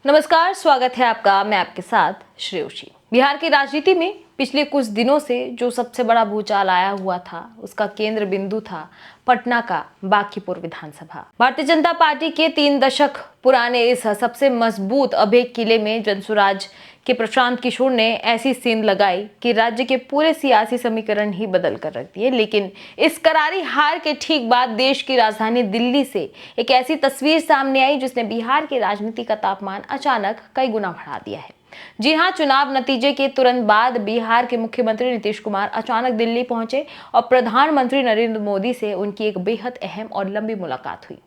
नमस्कार, स्वागत है आपका। मैं आपके साथ श्रेयोशी। बिहार की राजनीति में पिछले कुछ दिनों से जो सबसे बड़ा भूचाल आया हुआ था, उसका केंद्र बिंदु था पटना का बांकीपुर विधानसभा। भारतीय जनता पार्टी के 3 दशक पुराने इस सबसे मजबूत अभेद किले में जनसुराज के प्रशांत किशोर ने ऐसी सेंध लगाई कि राज्य के पूरे सियासी समीकरण ही बदल कर रख दिए। लेकिन इस करारी हार के ठीक बाद देश की राजधानी दिल्ली से एक ऐसी तस्वीर सामने आई जिसने बिहार की राजनीति का तापमान अचानक कई गुना बढ़ा दिया है। जी हां, चुनाव नतीजे के तुरंत बाद बिहार के मुख्यमंत्री नीतीश कुमार अचानक दिल्ली पहुंचे और प्रधानमंत्री नरेंद्र मोदी से उनकी एक बेहद अहम और लंबी मुलाकात हुई।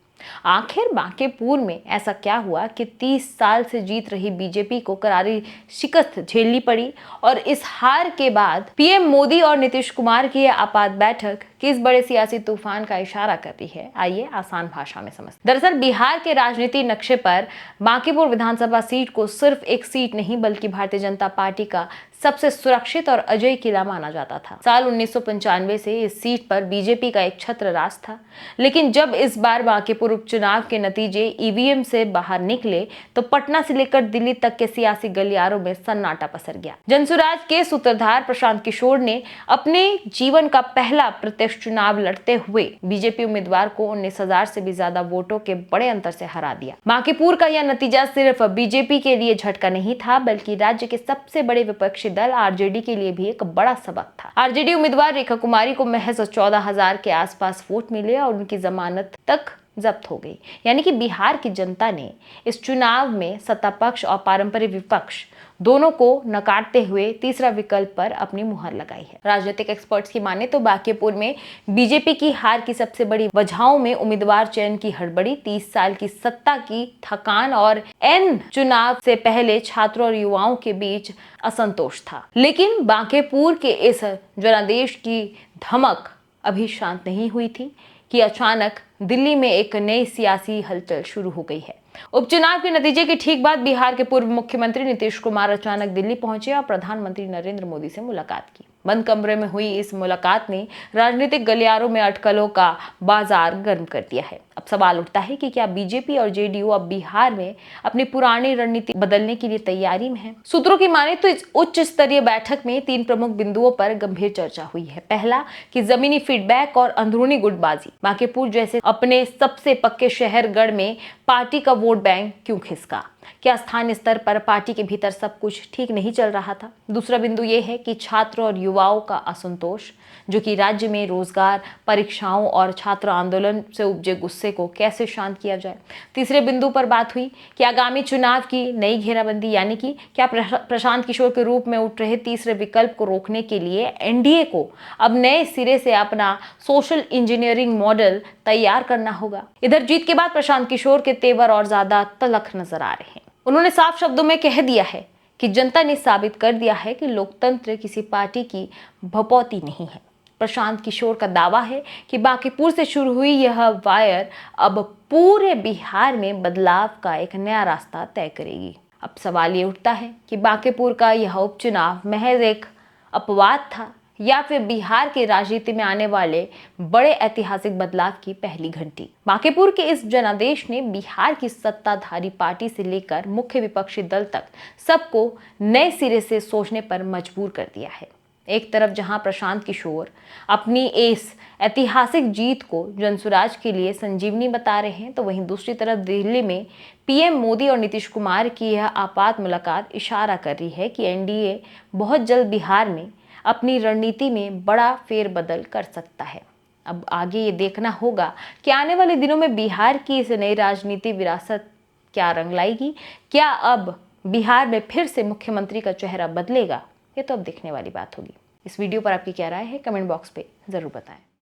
आखिर बांकीपुर में ऐसा क्या हुआ कि 30 साल से जीत रही बीजेपी को करारी शिकस्त झेलनी पड़ी और इस हार के बाद पीएम मोदी और नीतीश कुमार की यह आपात बैठक किस बड़े सियासी तूफान का इशारा करती है? आइए आसान भाषा में समझते हैं। दरअसल बिहार के राजनीति नक्शे पर बांकीपुर विधानसभा सीट को सिर्फ एक सीट नहीं बल्कि भारतीय जनता पार्टी का सबसे सुरक्षित और अजय किला माना जाता था। साल 1995 से इस सीट पर बीजेपी का एक छत्र राज था, लेकिन जब इस बार बांकीपुर उपचुनाव के नतीजे ईवीएम से बाहर निकले तो पटना से लेकर दिल्ली तक के सियासी गलियारों में सन्नाटा पसर गया। जनसुराज के सूत्रधार प्रशांत किशोर ने अपने जीवन का पहला प्रत्यक्ष चुनाव लड़ते हुए बीजेपी उम्मीदवार को 19,000 से भी ज्यादा वोटों के बड़े अंतर से हरा दिया। बांकीपुर का यह नतीजा सिर्फ बीजेपी के लिए झटका नहीं था बल्कि राज्य के सबसे बड़े विपक्षी दल आरजेडी के लिए भी एक बड़ा सबक था। आरजेडी उम्मीदवार रेखा कुमारी को महज 14,000 के आसपास वोट मिले और उनकी जमानत तक जब्त हो गई। यानी कि बिहार की जनता ने इस चुनाव में सत्ता पक्ष और पारंपरिक विपक्ष दोनों को नकारते हुए तीसरा विकल्प पर अपनी मुहर लगाई है। राजनीतिक एक्सपर्ट्स की माने तो बांकीपुर में बीजेपी की हार की सबसे बड़ी वजहों में उम्मीदवार चयन की हड़बड़ी, 30 साल की सत्ता की थकान और एन चुनाव से पहले छात्रों और युवाओं के बीच असंतोष था। लेकिन बांकीपुर के इस जनादेश की धमक अभी शांत नहीं हुई थी कि अचानक दिल्ली में एक नई सियासी हलचल शुरू हो गई है। उपचुनाव के नतीजे के ठीक बाद बिहार के पूर्व मुख्यमंत्री नीतीश कुमार अचानक दिल्ली पहुंचे और प्रधानमंत्री नरेंद्र मोदी से मुलाकात की। बंद कमरे में हुई इस मुलाकात ने राजनीतिक गलियारों में अटकलों का बाजार गर्म कर दिया है। अब सवाल उठता है कि क्या बीजेपी और जेडीयू अब बिहार में अपनी पुरानी रणनीति बदलने के लिए तैयारी में है? सूत्रों की माने तो इस उच्च स्तरीय बैठक में 3 प्रमुख बिंदुओं पर गंभीर चर्चा हुई है। पहला कि जमीनी फीडबैक और अंदरूनी गुटबाजी। बांकीपुर जैसे अपने सबसे पक्के शहरगढ़ में पार्टी का वोट बैंक क्यों खिसका? क्या स्थानीय स्तर पर पार्टी के भीतर सब कुछ ठीक नहीं चल रहा था? दूसरा बिंदु यह है कि छात्र और युवाओं का असंतोष, जो कि राज्य में रोजगार, परीक्षाओं और छात्र आंदोलन से उपजे गुस्से को कैसे शांत किया जाए। तीसरे बिंदु पर बात हुई कि आगामी चुनाव की नई घेराबंदी, यानी कि क्या प्रशांत किशोर के रूप में उठ रहे तीसरे विकल्प को रोकने के लिए एनडीए को अब नए सिरे से अपना सोशल इंजीनियरिंग मॉडल तैयार करना होगा। इधर जीत के बाद प्रशांत किशोर के तेवर और ज्यादा तलख नजर आ रहे हैं। उन्होंने साफ शब्दों में कह दिया है कि जनता ने साबित कर दिया है कि लोकतंत्र किसी पार्टी की भपौती नहीं है। प्रशांत किशोर का दावा है कि बांकीपुर से शुरू हुई यह वायर अब पूरे बिहार में बदलाव का एक नया रास्ता तय करेगी। अब सवाल ये उठता है कि बांकीपुर का यह उपचुनाव महज एक अपवाद था या फिर बिहार की राजनीति में आने वाले बड़े ऐतिहासिक बदलाव की पहली घंटी। बांकीपुर के इस जनादेश ने बिहार की सत्ताधारी पार्टी से लेकर मुख्य विपक्षी दल तक सबको नए सिरे से सोचने पर मजबूर कर दिया है। एक तरफ जहां प्रशांत किशोर अपनी इस ऐतिहासिक जीत को जनसुराज के लिए संजीवनी बता रहे हैं, तो वहीं दूसरी तरफ दिल्ली में पीएम मोदी और नीतीश कुमार की यह आपात मुलाकात इशारा कर रही है कि एनडीए बहुत जल्द बिहार में अपनी रणनीति में बड़ा फेरबदल कर सकता है। अब आगे ये देखना होगा कि आने वाले दिनों में बिहार की इस नई राजनीति विरासत क्या रंग लाएगी। क्या अब बिहार में फिर से मुख्यमंत्री का चेहरा बदलेगा? ये तो अब देखने वाली बात होगी। इस वीडियो पर आपकी क्या राय है? कमेंट बॉक्स पे जरूर बताएं।